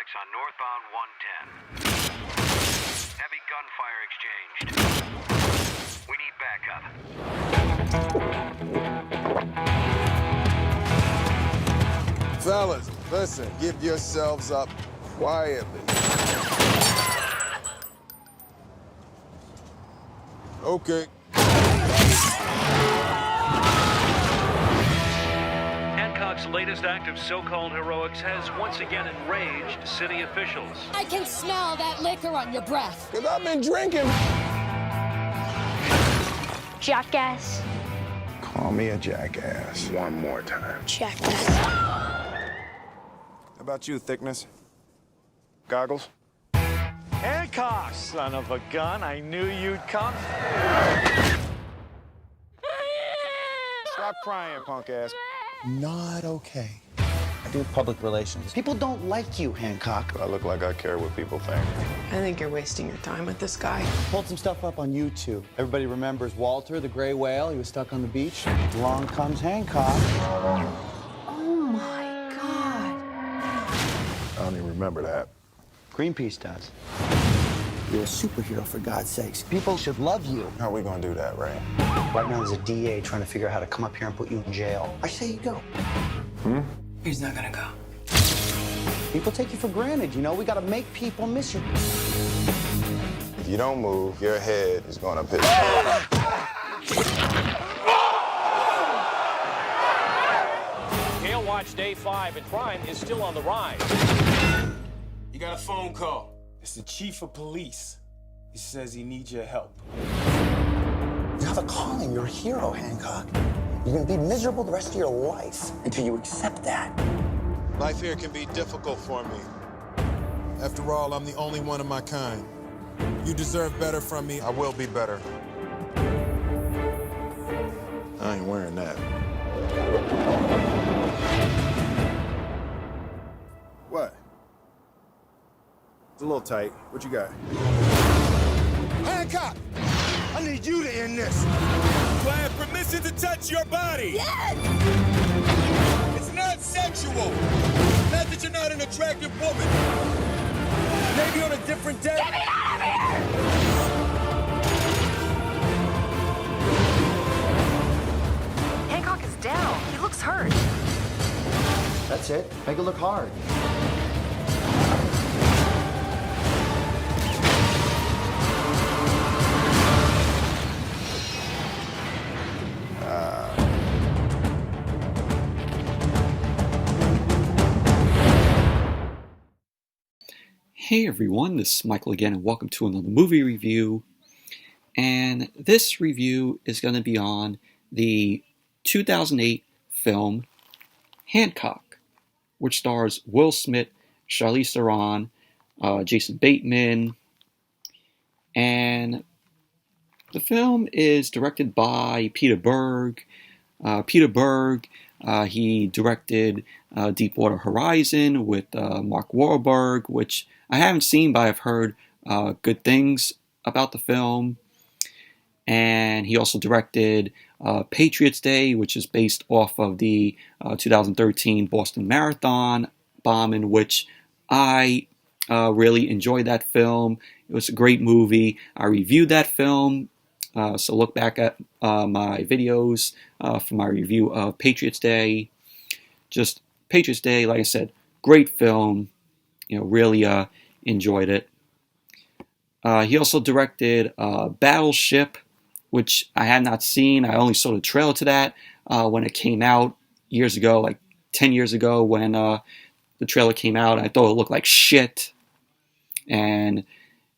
contacts on northbound 110. Heavy gunfire exchanged. We need backup. Fellas, listen, give yourselves up quietly. Okay. Hancock's latest act of so-called heroics has once again enraged city officials. I can smell that liquor on your breath. Because I've been drinking. Jackass. Call me a jackass one more time. Jackass. How about you, Thickness? Goggles? Hancock, son of a gun. I knew you'd come. Stop crying, punk ass. Not okay. I do public relations. People don't like you, Hancock. I look like I care what people think. I think you're wasting your time with this guy. Pulled some stuff up on YouTube. Everybody remembers Walter, the gray whale. He was stuck on the beach. Along comes Hancock. Oh my God. I don't even remember that. Greenpeace does. You're a superhero, for God's sakes. People should love you. How are we gonna do that, Ray? Right now, there's a DA trying to figure out how to come up here and put you in jail. I say you go. He's not gonna go. People take you for granted, you know? We gotta make people miss you. If you don't move, your head is gonna pitch. Gale Watch Day 5 and crime is still on the rise. You got a phone call. It's the chief of police. He says he needs your help. You have a calling. You're a hero, Hancock. You're gonna be miserable the rest of your life until you accept that. Life here can be difficult for me. After all, I'm the only one of my kind. You deserve better from me. I will be better. I ain't wearing that. What? It's a little tight. What you got? Hancock! I need you to end this. Do I have permission to touch your body? Yes! It's not sexual. Not that you're not an attractive woman. Maybe on a different day. Get me out of here! Hancock is down. He looks hurt. That's it. Make it look hard. Hey everyone, this is Michael again, and welcome to another movie review. And this review is going to be on the 2008 film Hancock, which stars Will Smith, Charlize Theron, Jason Bateman, and the film is directed by Peter Berg. Peter Berg, he directed Deepwater Horizon with Mark Wahlberg, which I haven't seen, but I've heard good things about the film. And he also directed Patriots Day, which is based off of the 2013 Boston Marathon bombing, which I really enjoyed that film. It was a great movie. I reviewed that film. So look back at my videos for my review of Patriots Day. Just Patriots Day, like I said, great film. You know, really enjoyed it. He also directed Battleship, which I had not seen. I only saw the trailer to that when it came out years ago, like 10 years ago when the trailer came out. I thought it looked like shit. And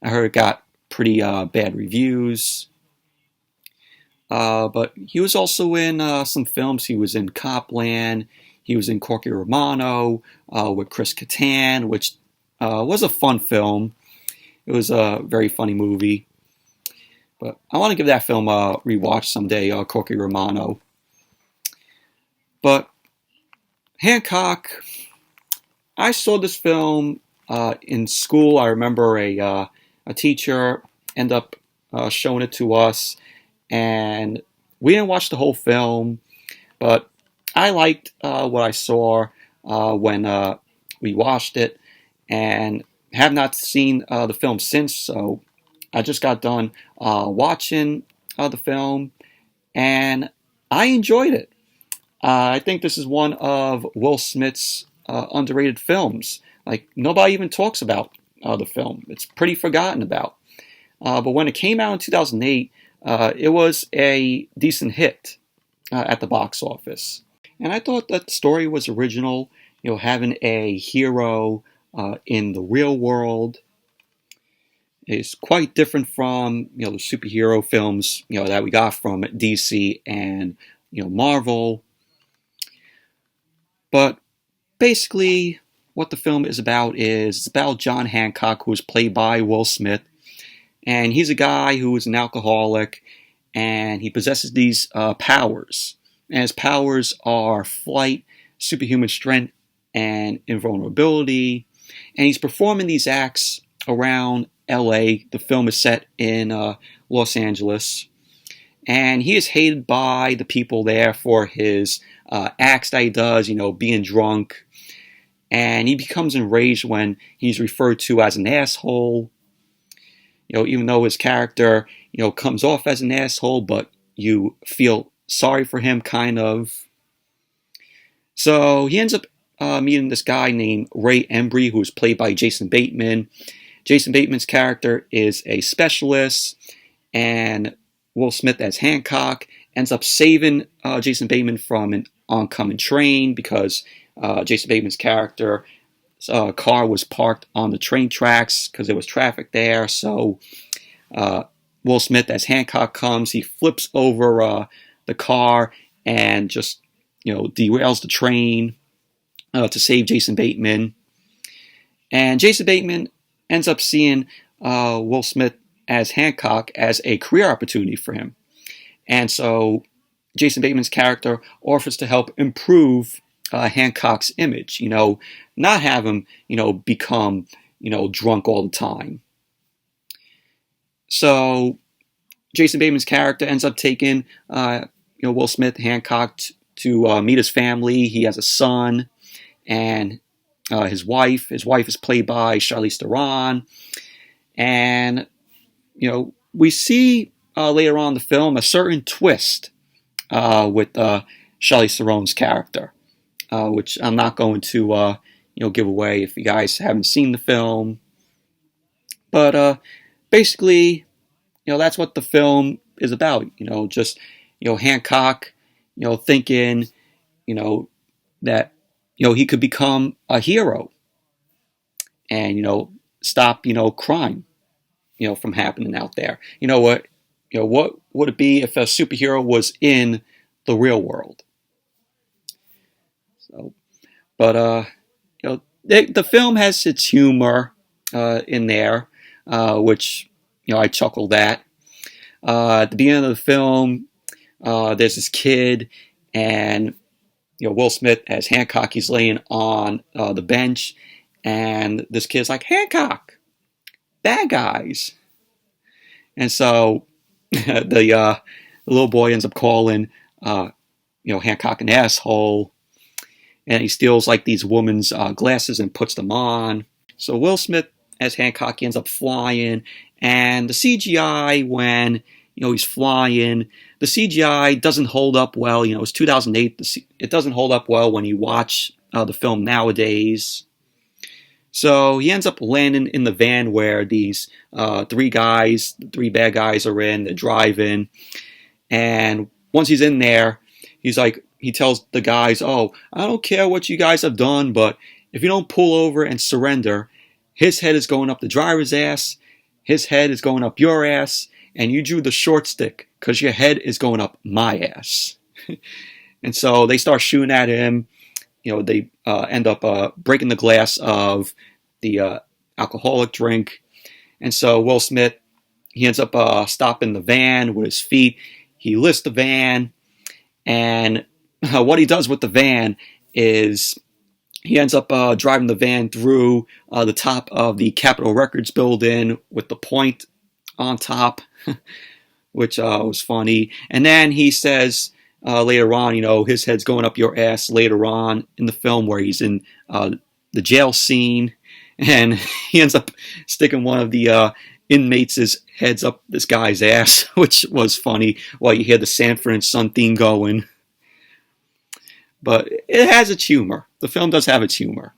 I heard it got pretty bad reviews. But he was also in some films. He was in Copland. He was in Corky Romano with Chris Kattan, which was a fun film. It was a very funny movie. But I want to give that film a rewatch someday, Corky Romano. But Hancock, I saw this film in school. I remember a teacher ended up showing it to us. And we didn't watch the whole film, but I liked what I saw when we watched it. and have not seen the film since. So I just got done watching the film, and I enjoyed it. I think this is one of Will Smith's underrated films. Like, nobody even talks about the film. It's pretty forgotten about. But when it came out in 2008, it was a decent hit at the box office. And I thought that the story was original, having a hero in the real world is quite different from, the superhero films, that we got from DC and, Marvel. But basically, what the film is about is it's about John Hancock, who is played by Will Smith. And he's a guy who is an alcoholic, and he possesses these powers. And his powers are flight, superhuman strength, and invulnerability. And he's performing these acts around LA. The film is set in Los Angeles. And he is hated by the people there for his acts that he does, being drunk. And he becomes enraged when he's referred to as an asshole. Even though his character, comes off as an asshole, but you feel sorry for him, kind of. So he ends up meeting this guy named Ray Embrey, who is played by Jason Bateman. Jason Bateman's character is a specialist, and Will Smith as Hancock ends up saving Jason Bateman from an oncoming train because Jason Bateman's character car was parked on the train tracks because there was traffic there. So Will Smith as Hancock comes, he flips over the car and just derails the train to save Jason Bateman. And Jason Bateman ends up seeing Will Smith as Hancock as a career opportunity for him. And so Jason Bateman's character offers to help improve Hancock's image, not have him, become, drunk all the time. So Jason Bateman's character ends up taking, Will Smith, Hancock to meet his family. He has a son and his wife. His wife is played by Charlize Theron. And, we see later on in the film a certain twist with Charlize Theron's character. Which I'm not going to, give away if you guys haven't seen the film. But basically, that's what the film is about. Just, Hancock, thinking, that, he could become a hero and, stop, crime, from happening out there. What would it be if a superhero was in the real world? So, but the film has its humor in there, which I chuckled at. At the beginning of the film, there's this kid, and Will Smith as Hancock. He's laying on the bench, and this kid's like, "Hancock, bad guys." And so the little boy ends up calling Hancock an asshole. And he steals like these women's glasses and puts them on. So Will Smith as Hancock ends up flying, and the CGI when he's flying, the CGI doesn't hold up well. It's 2008. It doesn't hold up well when you watch the film nowadays. So he ends up landing in the van where these three bad guys are in. They're driving, and once he's in there, he's like. He tells the guys, "Oh, I don't care what you guys have done, but if you don't pull over and surrender, his head is going up the driver's ass, his head is going up your ass, and you drew the short stick because your head is going up my ass." And so they start shooting at him. They end up breaking the glass of the alcoholic drink. And so Will Smith, he ends up stopping the van with his feet. He lifts the van, and what he does with the van is he ends up driving the van through the top of the Capitol Records building with the point on top, which was funny. And then he says later on, his head's going up your ass later on in the film where he's in the jail scene. and he ends up sticking one of the inmates' heads up this guy's ass, which was funny while you hear the Sanford and Son theme going. But it has its humor. The film does have its humor.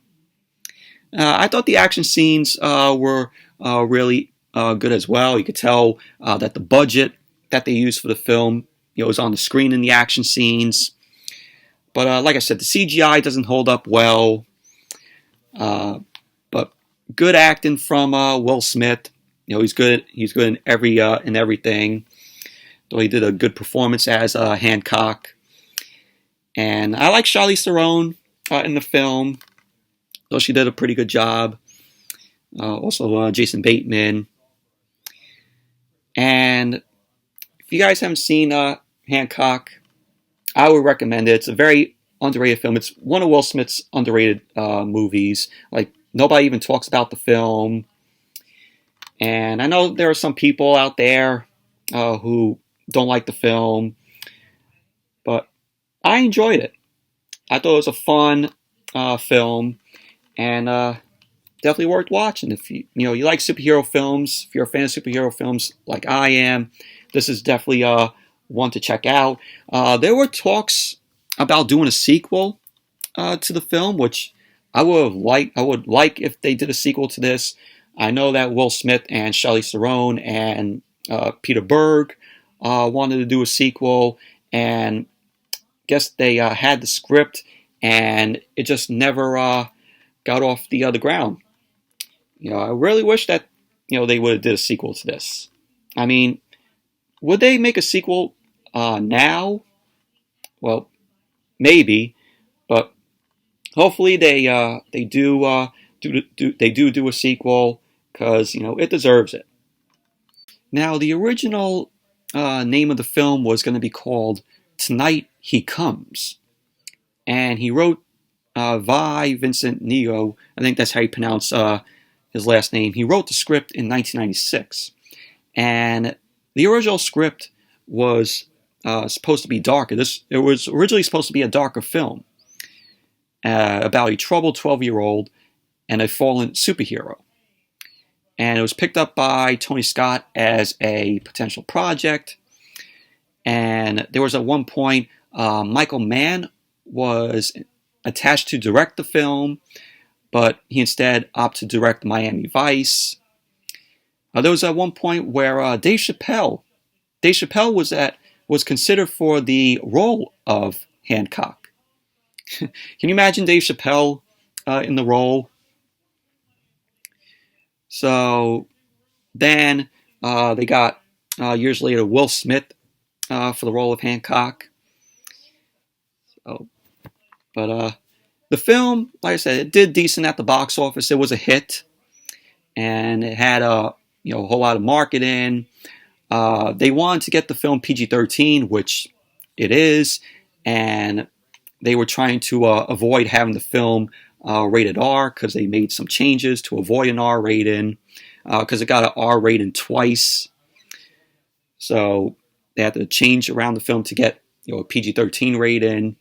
I thought the action scenes were really good as well. You could tell that the budget that they used for the film, is on the screen in the action scenes. But like I said, the CGI doesn't hold up well. But good acting from Will Smith. He's good. He's good in everything. Though he did a good performance as Hancock. And I like Charlize Theron in the film. Though she did a pretty good job. Also Jason Bateman. And if you guys haven't seen Hancock, I would recommend it. It's a very underrated film. It's one of Will Smith's underrated movies. Like, nobody even talks about the film. And I know there are some people out there who don't like the film. But I enjoyed it. I thought it was a fun film. And definitely worth watching. If you like superhero films, if you're a fan of superhero films like I am, this is definitely one to check out. There were talks about doing a sequel to the film, which I would like if they did a sequel to this. I know that Will Smith and Charlize Theron and Peter Berg wanted to do a sequel, and I guess they had the script, and it just never got off the ground. I really wish that they would have did a sequel to this. I mean, would they make a sequel now? Well, maybe, but hopefully they do a sequel, because it deserves it. Now, the original name of the film was going to be called Tonight He Comes, and he wrote Vincent Neo. I think that's how you pronounce his last name. He wrote the script in 1996, and the original script was supposed to be darker. It was originally supposed to be a darker film about a troubled 12-year-old and a fallen superhero. And it was picked up by Tony Scott as a potential project. And there was at one point, Michael Mann was attached to direct the film, but he instead opted to direct Miami Vice. There was at one point where Dave Chappelle was considered for the role of Hancock. Can you imagine Dave Chappelle in the role? So then they got years later Will Smith for the role of Hancock. But the film, like I said, it did decent at the box office. It was a hit, and it had a whole lot of marketing. They wanted to get the film PG-13, which it is, and they were trying to avoid having the film rated R, because they made some changes to avoid an R rating, because it got an R rating twice. So they had to change around the film to get a PG-13 rating.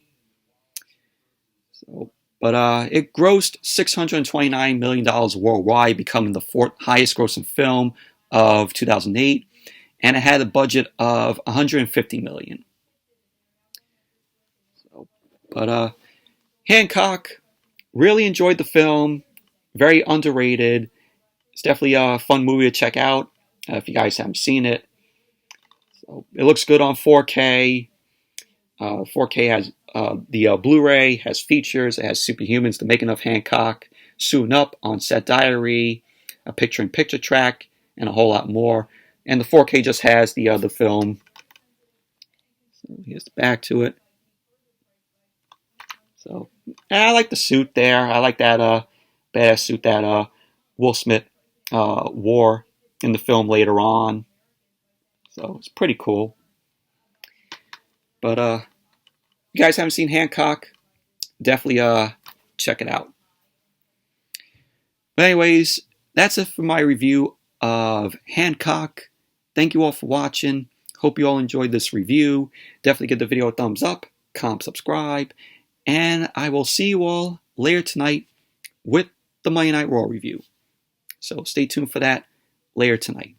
But it grossed $629 million worldwide, becoming the fourth highest grossing film of 2008, and it had a budget of $150 million. But Hancock, really enjoyed the film, very underrated. It's definitely a fun movie to check out if you guys haven't seen it. So it looks good on 4K. 4K has the Blu-ray has features. It has Superhumans, The Making of Hancock, Suiting Up, On Set Diary, a picture-in-picture track, and a whole lot more. And the 4K just has the film. So here's the back to it. So I like the suit there. I like that badass suit that Will Smith wore in the film later on. So it's pretty cool. But you guys haven't seen Hancock, definitely check it out. But anyways, that's it for my review of Hancock. Thank you all for watching. Hope you all enjoyed this review. Definitely give the video a thumbs up, comment, subscribe, and I will see you all later tonight with the Monday Night Raw review. So stay tuned for that later tonight.